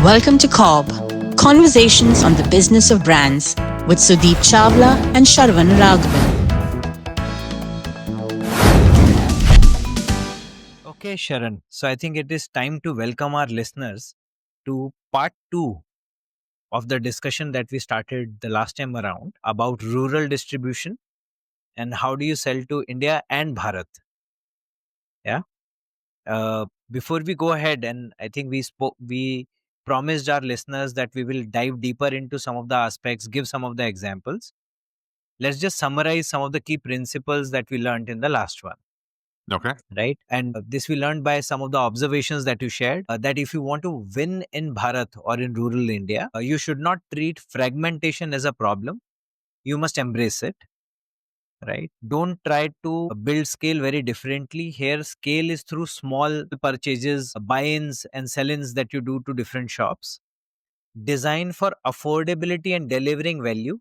Welcome to CoBB, Conversations on the Business of Brands with Sudeep Chawla and Sharavana Raghavan. Okay, Sharan. So I think it is time to welcome our listeners to part 2 of the discussion that we started the last time around about rural distribution and how do you sell to India and Bharat. Yeah. Before we go ahead, and I think we promised our listeners that we will dive deeper into some of the aspects, give some of the examples. Let's just summarize some of the key principles that we learned in the last one. Okay. Right. And this we learned by some of the observations that you shared, that if you want to win in Bharat or in rural India, you should not treat fragmentation as a problem. You must embrace it. Right. Don't try to build scale very differently. Here, scale is through small purchases, buy-ins and sell-ins that you do to different shops. Design for affordability and delivering value.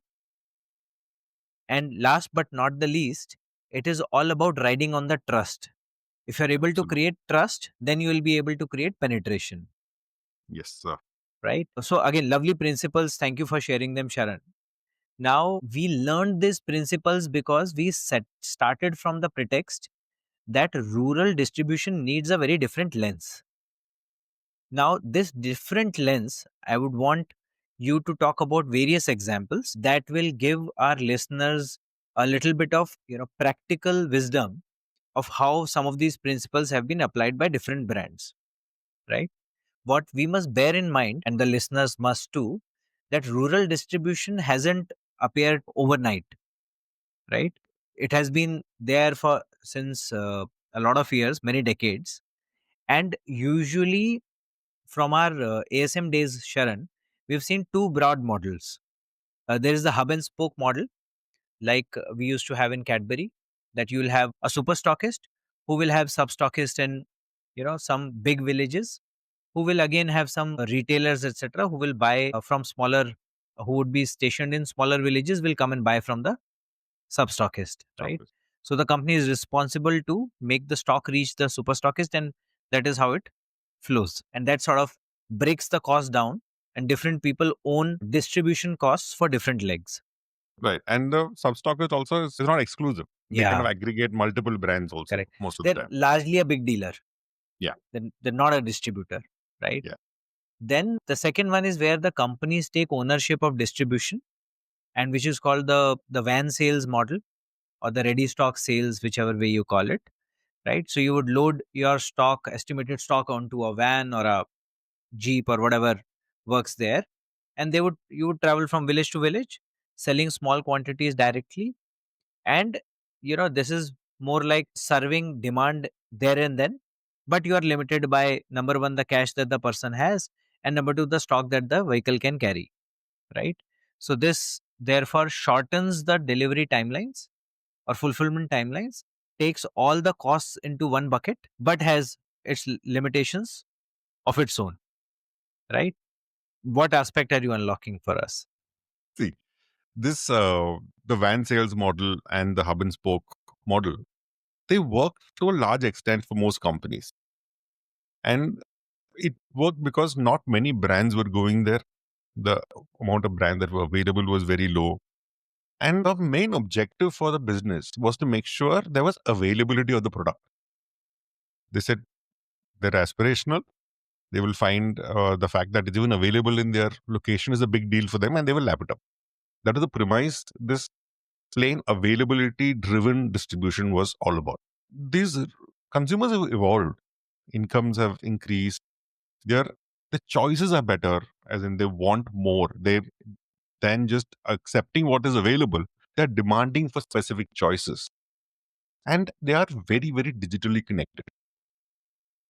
And last but not the least, it is all about riding on the trust. If you're able to Absolutely. create trust, then you will be able to create penetration. Yes, sir. Right. So again, lovely principles. Thank you for sharing them, Sharan. Now, we learned these principles because we started from the pretext that rural distribution needs a very different lens. Now, this different lens, I would want you to talk about various examples that will give our listeners a little bit of practical wisdom of how some of these principles have been applied by different brands. Right. What we must bear in mind, and the listeners must too, that rural distribution hasn't appeared overnight. Right. It has been there for since a lot of years, many decades. And usually from our ASM days, Sharan, we've seen two broad models. There is the hub and spoke model, like we used to have in Cadbury, that you will have a super stockist who will have sub stockists in some big villages, who will again have some retailers, etc., who will buy from smaller, who would be stationed in smaller villages, will come and buy from the sub stockist, right? Okay. So the company is responsible to make the stock reach the super stockist, and that is how it flows. And that sort of breaks the cost down, and different people own distribution costs for different legs. Right. And the substockist also is not exclusive. They kind of Yeah, aggregate multiple brands also, correct. most of the They're time. largely a big dealer. Yeah. They're not a distributor, right? Yeah. Then the second one is where the companies take ownership of distribution, and which is called the van sales model, or the ready stock sales, whichever way you call it. Right. So you would load your stock, estimated stock, onto a van or a jeep or whatever works there, and you would travel from village to village, selling small quantities directly. And this is more like serving demand there and then, but you are limited by, number one, the cash that the person has, and number two, the stock that the vehicle can carry. Right. So this therefore shortens the delivery timelines or fulfillment timelines, takes all the costs into one bucket, but has its limitations of its own. Right. What aspect are you unlocking for us? See, this, the van sales model and the hub and spoke model, they work to a large extent for most companies. And it worked because not many brands were going there. The amount of brands that were available was very low. And the main objective for the business was to make sure there was availability of the product. They said they're aspirational. They will find the fact that it's even available in their location is a big deal for them, and they will lap it up. That is the premise this plain availability driven distribution was all about. These consumers have evolved, incomes have increased, their the choices are better, as in they want more. They than just accepting what is available, they're demanding for specific choices. And they are very, very digitally connected.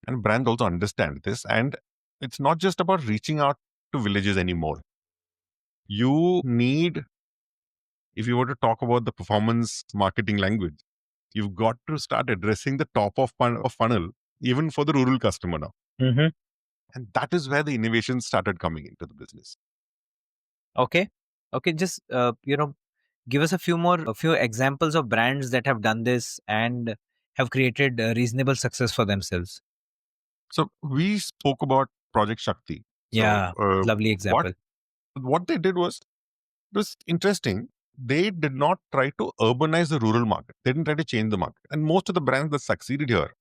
And brands also understand this. And it's not just about reaching out to villages anymore. You need, if you were to talk about the performance marketing language, you've got to start addressing the top of funnel, even for the rural customer now. Mm-hmm. And that is where the innovations started coming into the business. Okay. Just give us a few examples of brands that have done this and have created reasonable success for themselves. So we spoke about Project Shakti. Yeah, lovely What example. what they did was, it was interesting. They did not try to urbanize the rural market. They didn't try to change the market. And most of the brands that succeeded here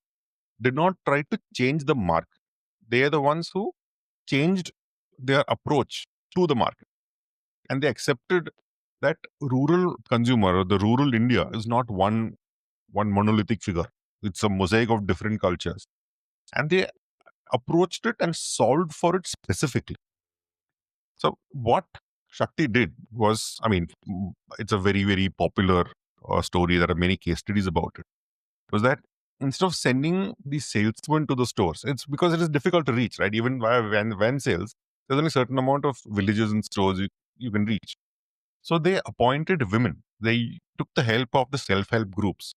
did not try to change the market. They are the ones who changed their approach to the market. And they accepted that rural consumer or the rural India is not one monolithic figure. It's a mosaic of different cultures. And they approached it and solved for it specifically. So what Shakti did was, it's a very, very popular story. There are many case studies about it. Was that instead of sending the salesmen to the stores, it's because it is difficult to reach, right? Even via van sales, there's only a certain amount of villages and stores you can reach. So they appointed women. They took the help of the self-help groups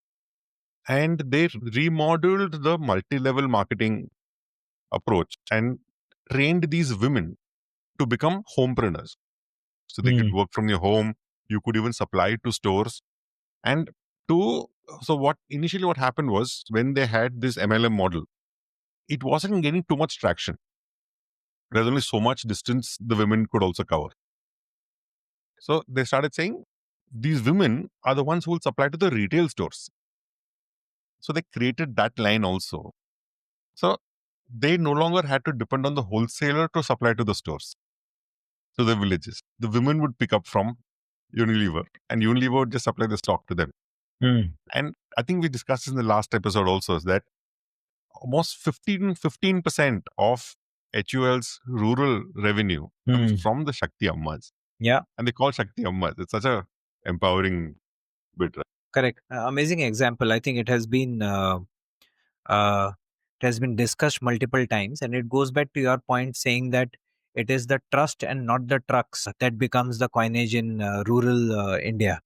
and they remodeled the multi-level marketing approach and trained these women to become homepreneurs. So they could work from your home. You could even supply to stores. And what happened was, when they had this MLM model, it wasn't getting too much traction. There's only so much distance the women could also cover. So they started saying these women are the ones who will supply to the retail stores. So they created that line also. So they no longer had to depend on the wholesaler to supply to the stores, to the villages. The women would pick up from Unilever and Unilever would just supply the stock to them. And I think we discussed this in the last episode also, is that almost 15% of HUL's rural revenue comes from the Shakti Ammas. Yeah. And they call Shakti Ammas. It's such a empowering bit, right? Correct. Amazing example. I think uh, it has been discussed multiple times, and it goes back to your point saying that it is the trust and not the trucks that becomes the coinage in rural India.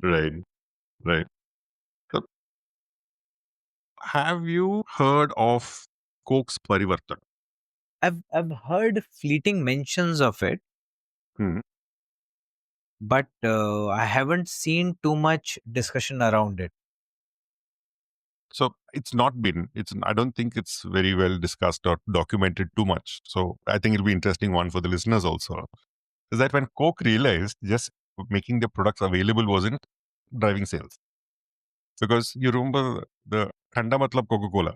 Right, right. So, have you heard of Coke's Parivartan? I've heard fleeting mentions of it, Hmm. but I haven't seen too much discussion around it. So I don't think it's very well discussed or documented too much. So I think it'll be interesting one for the listeners also. Is that when Coke realized just making the products available wasn't driving sales. Because you remember the Thanda Matlab Coca-Cola.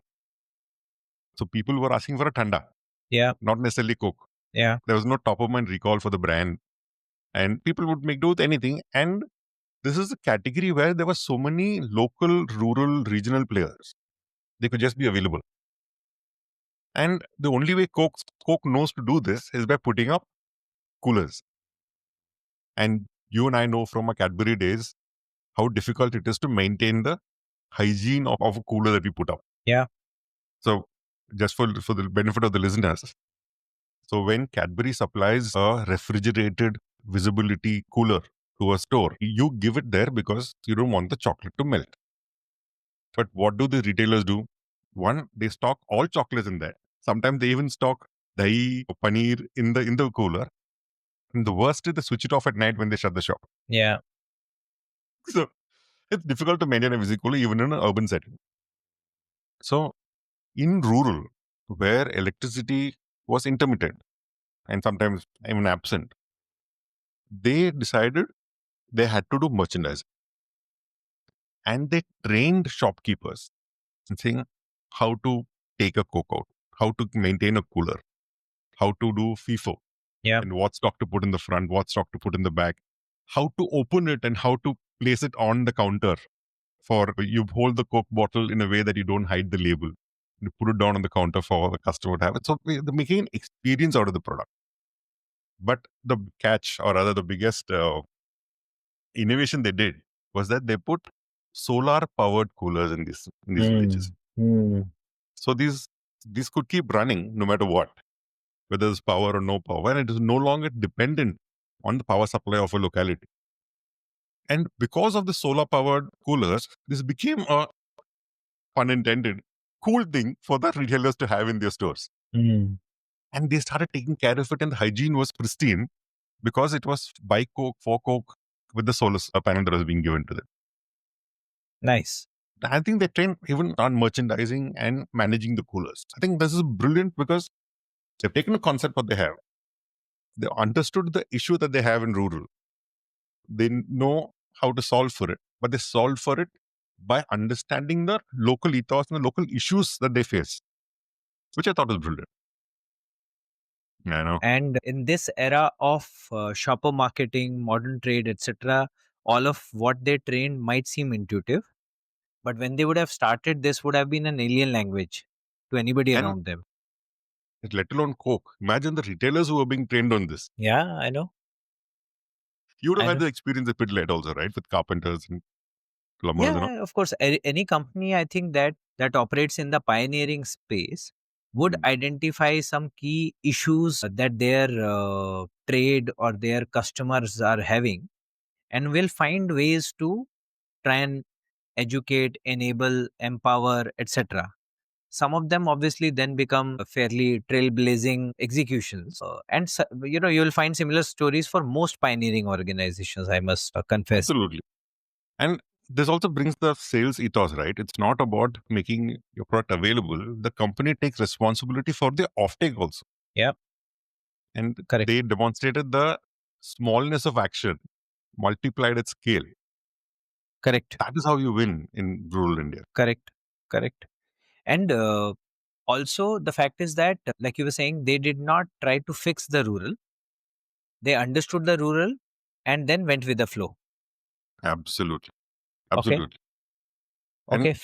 So people were asking for a Thanda, Yeah. not necessarily Coke. Yeah. There was no top of mind recall for the brand. And people would make do with anything. And this is a category where there were so many local, rural, regional players. They could just be available. And the only way Coke knows to do this is by putting up coolers. And you and I know from our Cadbury days how difficult it is to maintain the hygiene of a cooler that we put up. Yeah. So just for the benefit of the listeners, so when Cadbury supplies a refrigerated visibility cooler to a store, you give it there because you don't want the chocolate to melt. But what do the retailers do? One, they stock all chocolates in there. Sometimes they even stock dahi, paneer in the cooler. And the worst is they switch it off at night when they shut the shop. Yeah. So it's difficult to maintain a visible cooler even in an urban setting. So in rural, where electricity was intermittent and sometimes even absent, they decided they had to do merchandising. And they trained shopkeepers in saying how to take a Coke out, how to maintain a cooler, how to do FIFO, Yeah. and what stock to put in the front, what stock to put in the back, how to open it and how to place it on the counter. For you hold the Coke bottle in a way that you don't hide the label. You put it down on the counter for the customer to have it. So they're making an experience out of the product. But the catch, or rather the biggest innovation they did, was that they put solar powered coolers in these villages. So these could keep running no matter what, whether there's power or no power, and it is no longer dependent on the power supply of a locality. And because of the solar powered coolers, this became a, pun intended, cool thing for the retailers to have in their stores. And they started taking care of it, and the hygiene was pristine because it was by Coke, for Coke, with the solar panel that was being given to them. Nice. I think they train even on merchandising and managing the coolers. I think this is brilliant because they've taken a concept what they have, They understood the issue that they have in rural. They know how to solve for it, but they solve for it by understanding the local ethos and the local issues that they face, which I thought was brilliant. I know. And in this era of shopper marketing, modern trade, etc., all of what they trained might seem intuitive, but when they would have started, this would have been an alien language to anybody And around them. let alone Coke. Imagine the retailers who were being trained on this. Yeah, I know. You would have I had know. the experience at Pidlet also, right? With carpenters and plumbers, Yeah, of course. Any company, I think that operates in the pioneering space would Mm. identify some key issues that their trade or their customers are having, and will find ways to try and educate, enable, empower, etc. Some of them obviously then become fairly trailblazing executions, you'll find similar stories for most pioneering organizations. I must confess. Absolutely. And this also brings the sales ethos, right? It's not about making your product available. The company takes responsibility for the offtake also. Yeah, And correct, they demonstrated the smallness of action multiplied at scale. correct, That is how you win in rural India. correct, correct. And also, the fact is that, like you were saying, they did not try to fix the rural. They understood the rural and then went with the flow. Absolutely. Okay. Absolutely. Okay. And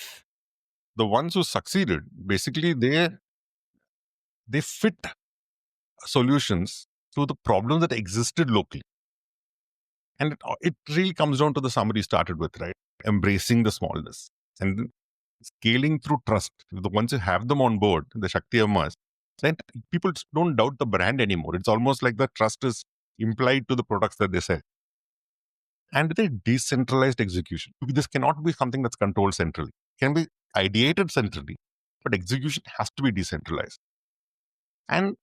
the ones who succeeded, basically they fit solutions to the problems that existed locally. And it really comes down to the summary started with, right? Embracing the smallness and scaling through trust. Once you have them on board, the Shakti Ammas, then people don't doubt the brand anymore. It's almost like the trust is implied to the products that they sell. And the decentralized execution. This cannot be something that's controlled centrally. It can be ideated centrally, but execution has to be decentralized. And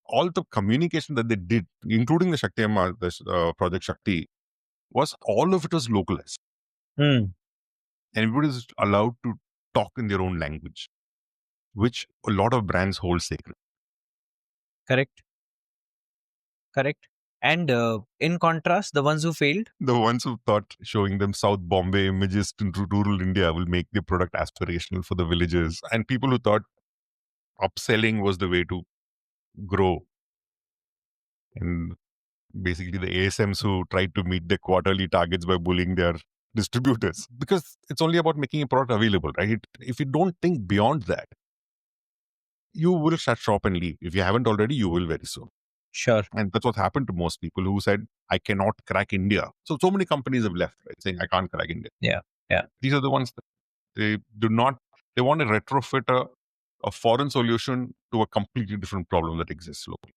all the communication that they did, including the Shakti Amma, Project Shakti, was all of it was localized. Hmm. And everybody is allowed to talk in their own language, which a lot of brands hold sacred. Correct. Correct. And in contrast, the ones who failed. The ones who thought showing them South Bombay images in rural India will make the product aspirational for the villagers, and people who thought upselling was the way to grow. And basically, the ASMs who tried to meet their quarterly targets by bullying their distributors, because it's only about making a product available, right? If you don't think beyond that, you will shut shop and leave. If you haven't already, you will very soon. Sure. And that's what happened to most people who said, I cannot crack India. So many companies have left, right? Saying, I can't crack India. Yeah. Yeah. These are the ones that they do not, they want to retrofit a foreign solution to a completely different problem that exists locally.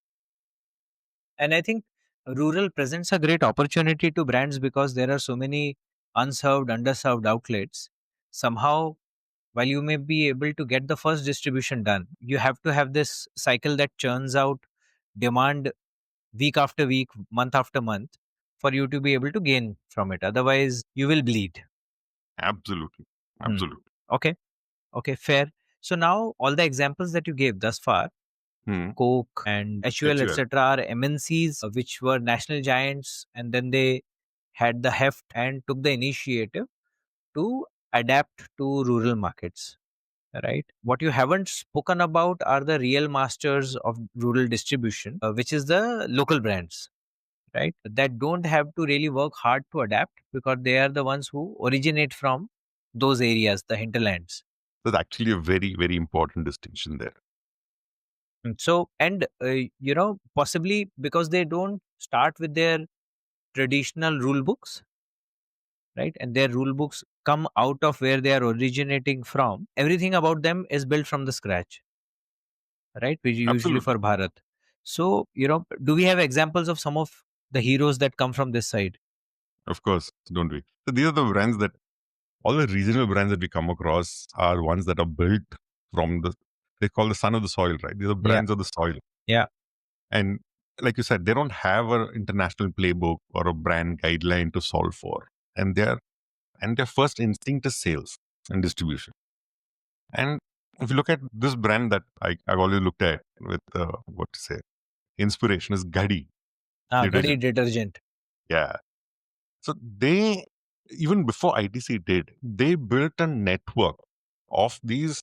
And I think rural presents a great opportunity to brands because there are so many unserved, underserved outlets. Somehow, while you may be able to get the first distribution done, you have to have this cycle that churns out demand week after week, month after month, for you to be able to gain from it. Otherwise, you will bleed. Absolutely. Hmm. Absolutely. Okay. Okay. Fair. So now all the examples that you gave thus far, Hmm. Coke and HUL, HUL. etc., are MNCs which were national giants, and then they had the heft and took the initiative to adapt to rural markets. Right. What you haven't spoken about are the real masters of rural distribution, which is the local brands, right? That don't have to really work hard to adapt because they are the ones who originate from those areas, the hinterlands. That's actually a very, very important distinction there. So, and possibly because they don't start with their traditional rule books, right? And their rule books come out of where they are originating from. Everything about them is built from the scratch, right? Which usually Absolutely. for Bharat. So, do we have examples of some of the heroes that come from this side? Of course, don't we? So these are the brands that all the regional brands that we come across are ones that are built from they call the son of the soil, right? These are Yeah. brands of the soil. Yeah. And like you said, they don't have an international playbook or a brand guideline to solve for. And their first instinct is sales and distribution. And if you look at this brand that I've always looked at with what to say, inspiration is Ghadi Ghadi Detergent. Detergent. Yeah. So they, even before ITC did, they built a network of these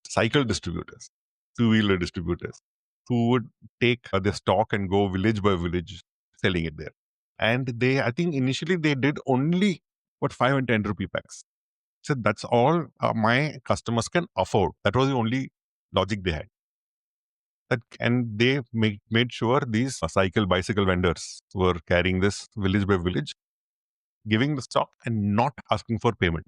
cycle distributors, two-wheeler distributors, who would take their stock and go village by village selling it there. And they, I think initially they did only 5 and 10 rupee packs. So that's all my customers can afford. That was the only logic they had. And they made sure these bicycle vendors were carrying this village by village, giving the stock and not asking for payment.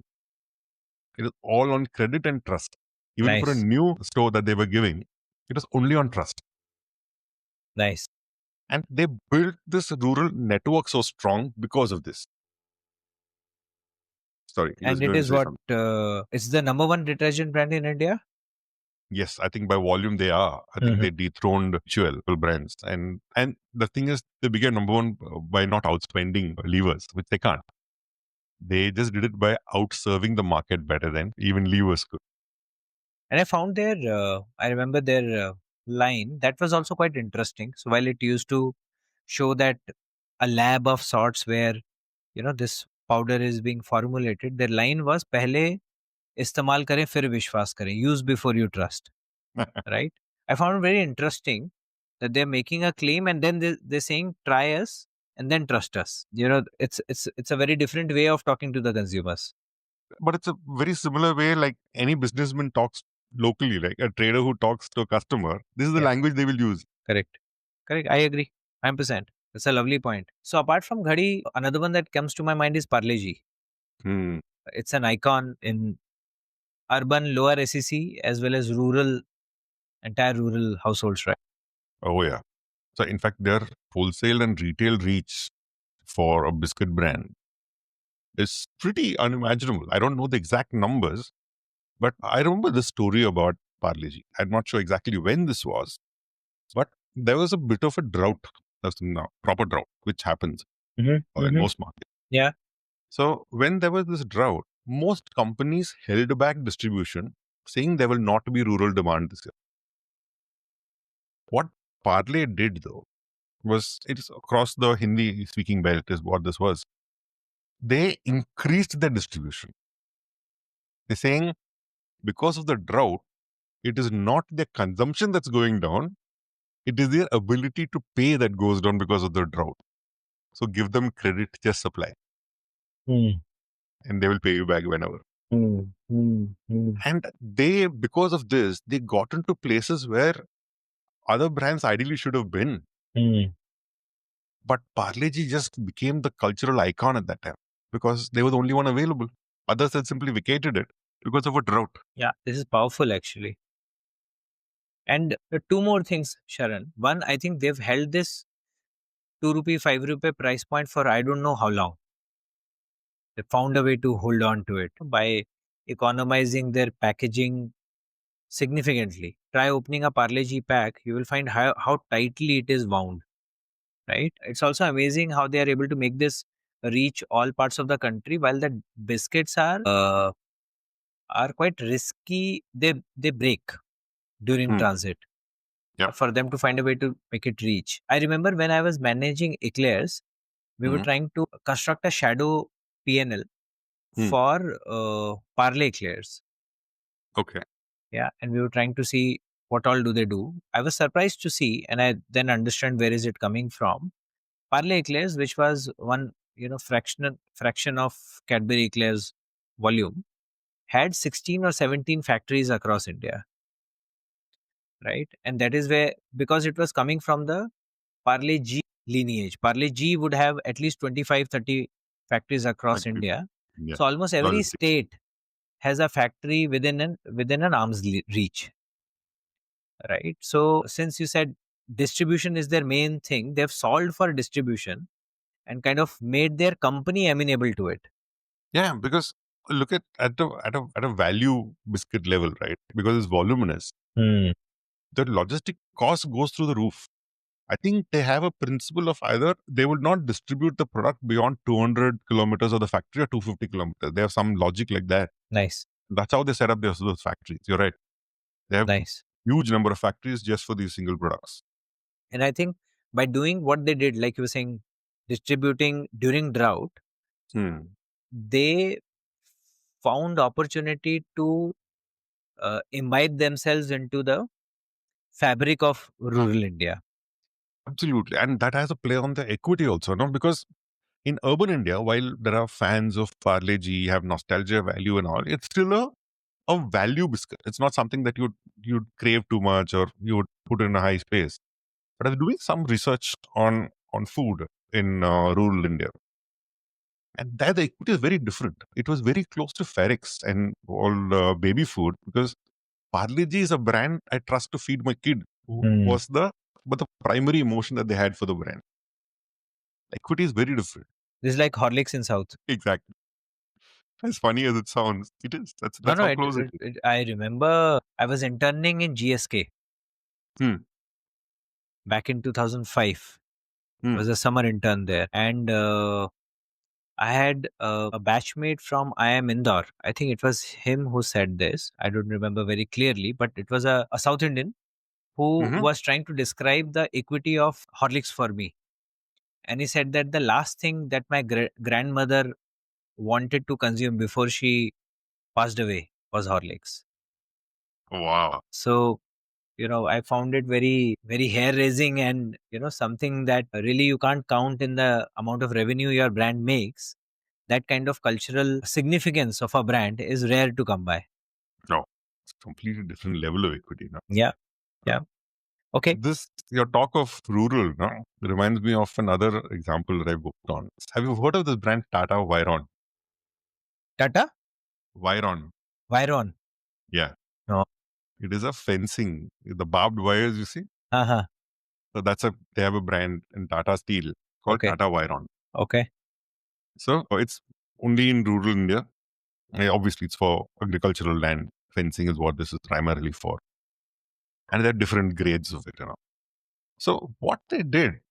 It is all on credit and trust. Even for a Nice. new store that they were giving, it was only on trust. Nice. And they built this rural network so strong because of this. Sorry. And it is what? It's the number one detergent brand in India? Yes, I think by volume they are. I think they dethroned Jewel brands. And the thing is, they became number one by not outspending levers, which they can't. They just did it by outserving the market better than even levers could. And I found I remember their line, that was also quite interesting. So while it used to show that a lab of sorts where, this powder is being formulated, their line was, "Pehle इस्तेमाल करें फिर विश्वास करें, use before you trust." Right? I found it very interesting that they're making a claim and then they're saying, "Try us and then trust us." It's a very different way of talking to the consumers. But it's a very similar way, like any businessman talks locally, like a trader who talks to a customer. This is the language they will use. Correct. I agree. 100%. That's a lovely point. So apart from Ghadi, another one that comes to my mind is Parle-G. It's an icon in urban lower SEC as well as entire rural households, right? Oh, yeah. So, in fact, their wholesale and retail reach for a biscuit brand is pretty unimaginable. I don't know the exact numbers, but I remember the story about Parle-G. I'm not sure exactly when this was, but there was a bit of a drought, proper drought, which happens in most markets. Yeah. So when there was this drought, most companies held back distribution, saying there will not be rural demand this year. What Parle did, though, was it's across the Hindi-speaking belt is what this was. They increased their distribution. They're saying because of the drought, it is not their consumption that's going down, it is their ability to pay that goes down because of the drought. So give them credit, just supply. And they will pay you back whenever. And they, because of this, they got into places where other brands ideally should have been. But Parle-G just became the cultural icon at that time because they were the only one available. Others had simply vacated it because of a drought. Yeah, this is powerful actually. And two more things, Sharan. One, I think they've held this 2 rupee, 5 rupee price point for I don't know how long. They found a way to hold on to it by economizing their packaging significantly. Try opening a Parle-G pack, you will find how tightly it is wound. Right? It's also amazing how they are able to make this reach all parts of the country, while the biscuits are quite risky. They break during transit. Yeah. For them to find a way to make it reach. I remember when I was managing eclairs, we were trying to construct a shadow PNL for Parle eclairs. Okay. Yeah, and we were trying to see what all do they do. I was surprised to see, and I then understand where is it coming from. Parle eclairs, which was one fraction of Cadbury eclairs volume, had 16 or 17 factories across India. Right, and that is where, because it was coming from the Parle-G lineage. Parle-G would have at least 25, 30 factories across India. Yeah. So almost every state has a factory within an arm's reach. Right. So since you said distribution is their main thing, they've solved for distribution and kind of made their company amenable to it. Yeah, because look at a value biscuit level, right? Because it's voluminous. The logistic cost goes through the roof. I think they have a principle of either they will not distribute the product beyond 200 kilometers of the factory or 250 kilometers. They have some logic like that. Nice. That's how they set up those factories. You're right. They have nice. Huge number of factories just for these single products. And I think by doing what they did, like you were saying, distributing during drought, they found opportunity to imbibe themselves into the fabric of rural India. Absolutely. And that has a play on the equity also, no? Because in urban India, while there are fans of Parle-G, have nostalgia value and all, it's still a value biscuit. It's not something that you'd crave too much or you would put in a high space. But I was doing some research on food in rural India. And there the equity is very different. It was very close to Ferrex and all baby food, because Parle-G is a brand I trust to feed my kid, who was the primary emotion that they had for the brand. Equity is very different. This is like Horlicks in South. Exactly. As funny as it sounds, it is. That's No, how close it is. I remember I was interning in GSK back in 2005. I was a summer intern there. And I had a batchmate from IIM Indore. I think it was him who said this. I don't remember very clearly, but it was a South Indian who was trying to describe the equity of Horlicks for me. And he said that the last thing that my grandmother wanted to consume before she passed away was Horlicks. Wow. So, I found it very, very hair raising, and, something that really you can't count in the amount of revenue your brand makes. That kind of cultural significance of a brand is rare to come by. No, it's a completely different level of equity now. Yeah. Okay. Your talk of rural reminds me of another example that I booked on. Have you heard of this brand Tata Vyron? Tata? Vyron. Vyron. Yeah. No. It is a fencing, the barbed wires, you see. Uh-huh. So they have a brand in Tata Steel called Tata Vyron. Okay. So it's only in rural India. Obviously, it's for agricultural land. Fencing is what this is primarily for. And there are different grades of it. So what they did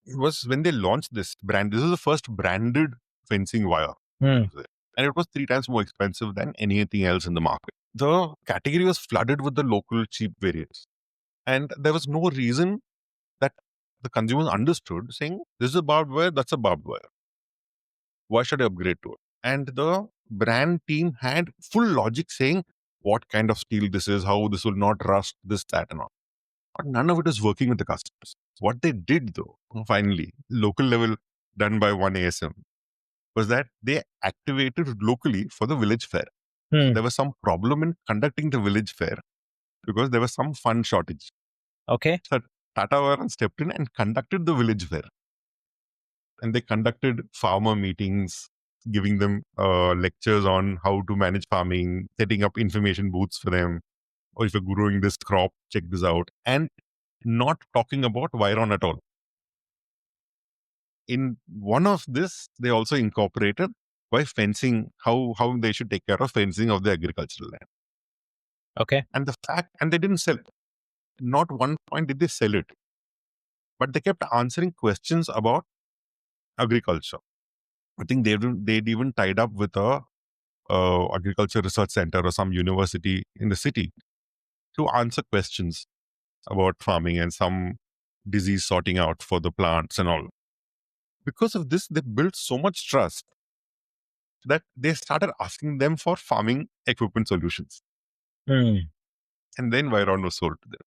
was, when they launched this brand, this is the first branded fencing wire. And it was 3 times more expensive than anything else in the market. The category was flooded with the local cheap variants. And there was no reason that the consumers understood, saying, this is a barbed wire, that's a barbed wire. Why should I upgrade to it? And the brand team had full logic saying what kind of steel this is, how this will not rust, this, that, and all. But none of it is working with the customers. What they did, though, finally, local level done by one ASM, was that they activated locally for the village fair. There was some problem in conducting the village fair because there was some fund shortage. Okay. So Tata Varan stepped in and conducted the village fair. And they conducted farmer meetings, giving them lectures on how to manage farming, setting up information booths for them. Or if you're growing this crop, check this out. And not talking about Vyron at all. In one of this, they also incorporated by fencing, how they should take care of fencing of the agricultural land. Okay. And they didn't sell it. Not one point did they sell it. But they kept answering questions about agriculture. I think they'd even tied up with a agriculture research center or some university in the city to answer questions about farming and some disease sorting out for the plants and all. Because of this, they built so much trust that they started asking them for farming equipment solutions. And then Vyron was sold to them.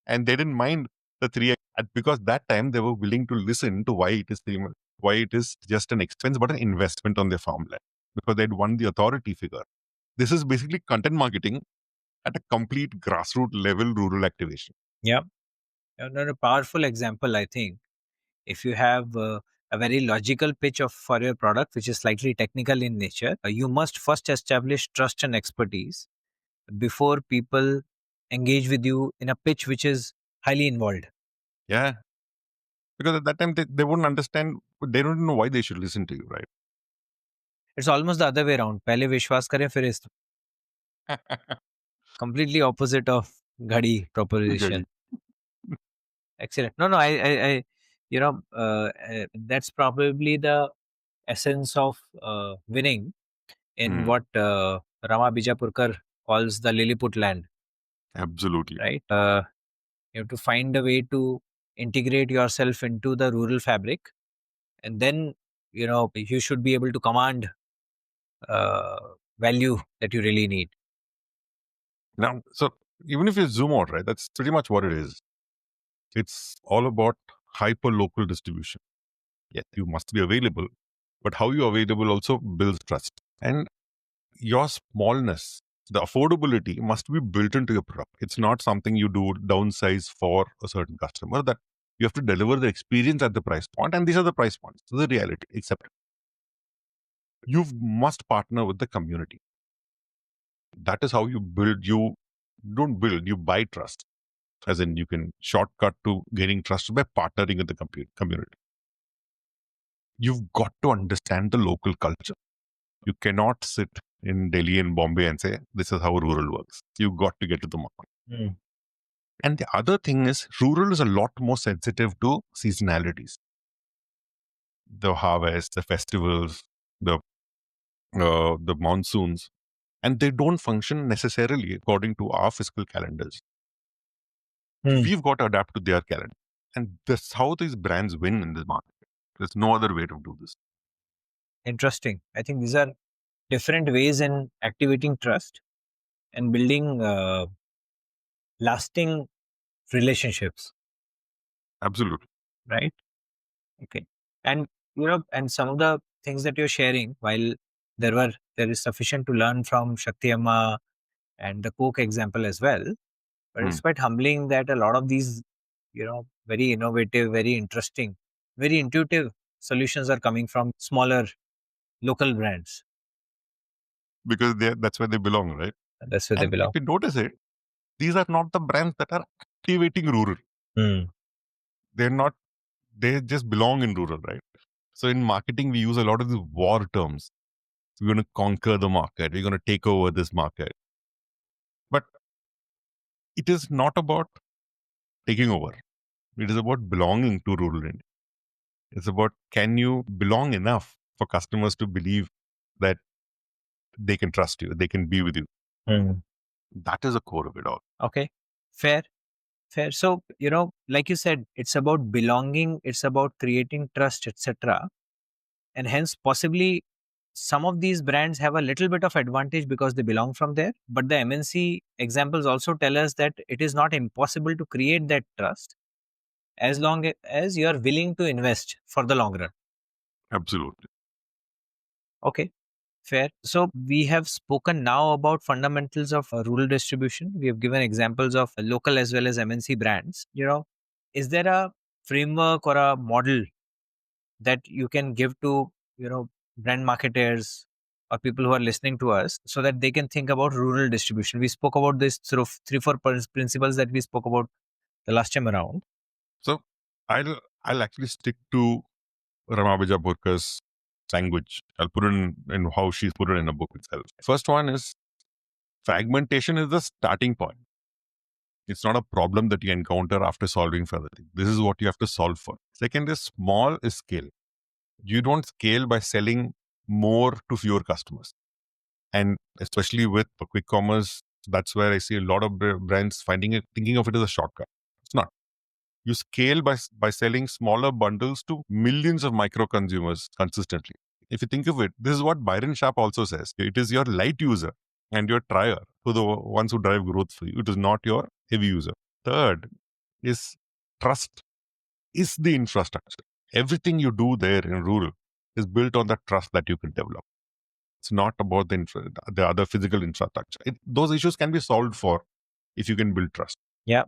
And they didn't mind the 3x, because that time they were willing to listen to why it is just an expense but an investment on their farmland, because they'd won the authority figure. This is basically content marketing at a complete grassroots level, rural activation. Yeah. Another powerful example, I think. If you have a very logical pitch for your product, which is slightly technical in nature, you must first establish trust and expertise before people engage with you in a pitch which is highly involved. Yeah. Because at that time, they wouldn't understand, they don't know why they should listen to you, right? It's almost the other way around. Pehle vishwas kare, fir is completely opposite of Ghadi proposition. Excellent. No, I that's probably the essence of winning in what Rama Bijapurkar calls the Lilliput land. Absolutely. Right? You have to find a way to integrate yourself into the rural fabric, and then you should be able to command uh, value that you really need. Now, so even if you zoom out, right, that's pretty much what it is. It's all about hyper local distribution. Yes, you must be available, but how you available also builds trust. And your smallness, the affordability must be built into your product. It's not something you do downsize for a certain customer, that you have to deliver the experience at the price point, and these are the price points. So the reality, except you must partner with the community. That is how you build. You don't build, you buy trust. As in, you can shortcut to gaining trust by partnering with the community. You've got to understand the local culture. You cannot sit in Delhi and Bombay and say, this is how rural works. You've got to get to the market. And the other thing is, rural is a lot more sensitive to seasonalities. The harvest, the festivals, the monsoons, and they don't function necessarily according to our fiscal calendars. We've got to adapt to their calendar. And that's how these brands win in this market. There's no other way to do this. Interesting. I think these are different ways in activating trust and building lasting relationships. Absolutely. Right? Okay. And and some of the things that you're sharing, while there is sufficient to learn from Shakti Amma and the Coke example as well, but it's quite humbling that a lot of these, very innovative, very interesting, very intuitive solutions are coming from smaller local brands. Because that's where they belong, right? That's where they And belong. if you notice it, these are not the brands that are activating rural. They just belong in rural, right? So in marketing, we use a lot of these war terms. We're going to conquer the market. We're going to take over this market. But it is not about taking over. It is about belonging to rural India. It's about, can you belong enough for customers to believe that they can trust you, they can be with you. That is the core of it all. Okay. Fair. So, like you said, it's about belonging, it's about creating trust, etc. And hence, possibly, some of these brands have a little bit of advantage because they belong from there. But the MNC examples also tell us that it is not impossible to create that trust as long as you are willing to invest for the long run. Absolutely. Okay. Fair. So we have spoken now about fundamentals of rural distribution. We have given examples of local as well as MNC brands. Is there a framework or a model that you can give to, brand marketers or people who are listening to us so that they can think about rural distribution? We spoke about this sort of 3-4 principles that we spoke about the last time around. So I'll actually stick to Ramabija Burka's language. I'll put it in how she's put it in a book itself. First one is, fragmentation is the starting point. It's not a problem that you encounter after solving further things. This is what you have to solve for. Second is, small is scale. You don't scale by selling more to fewer customers. And especially with quick commerce, that's where I see a lot of brands thinking of it as a shortcut. It's not. You scale by selling smaller bundles to millions of micro consumers consistently. If you think of it, this is what Byron Sharp also says. It is your light user and your trier who the ones who drive growth for you. It is not your heavy user. Third is, trust is the infrastructure. Everything you do there in rural is built on the trust that you can develop. It's not about the other physical infrastructure. Those issues can be solved for if you can build trust. Yeah.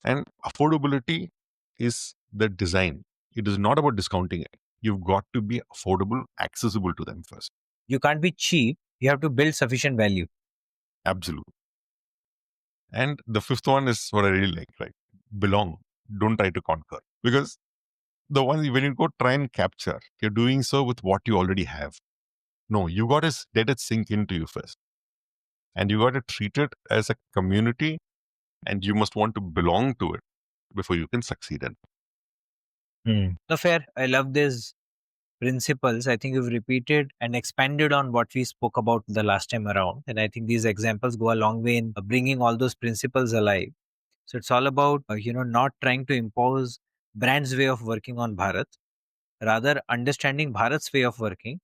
And affordability is the design. It is not about discounting it. You've got to be affordable, accessible to them first. You can't be cheap. You have to build sufficient value. Absolutely. And the fifth one is what I really like, right? Belong. Don't try to conquer. Because the one, when you go try and capture, you're doing so with what you already have. No, you got to let it sink into you first. And you got to treat it as a community, and you must want to belong to it before you can succeed in it. No, fair. I love these principles. I think you've repeated and expanded on what we spoke about the last time around. And I think these examples go a long way in bringing all those principles alive. So it's all about not trying to impose brand's way of working on Bharat, rather understanding Bharat's way of working,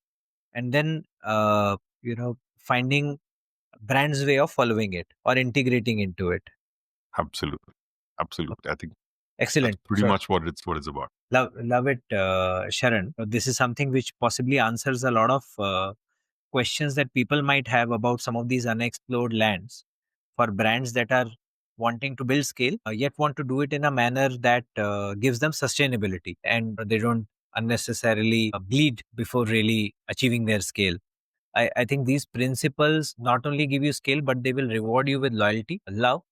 and then finding brand's way of following it or integrating into it. Absolutely. Absolutely. I think that's Excellent. pretty So much what it's about. love it, Sharon. This is something which possibly answers a lot of questions that people might have about some of these unexplored lands for brands that are wanting to build scale, yet want to do it in a manner that gives them sustainability and they don't unnecessarily bleed before really achieving their scale. I think these principles not only give you scale, but they will reward you with loyalty, love,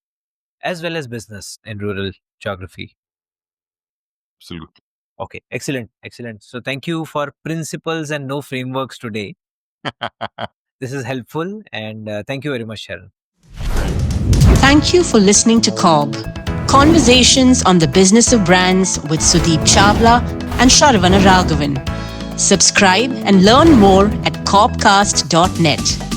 as well as business in rural geography. Absolutely. Okay, excellent, excellent. So thank you for principles and no frameworks today. This is helpful, and thank you very much, Sharon. Thank you for listening to CoBB, Conversations on the Business of Brands with Sudeep Chawla and Sharavana Raghavan. Subscribe and learn more at cobcast.net.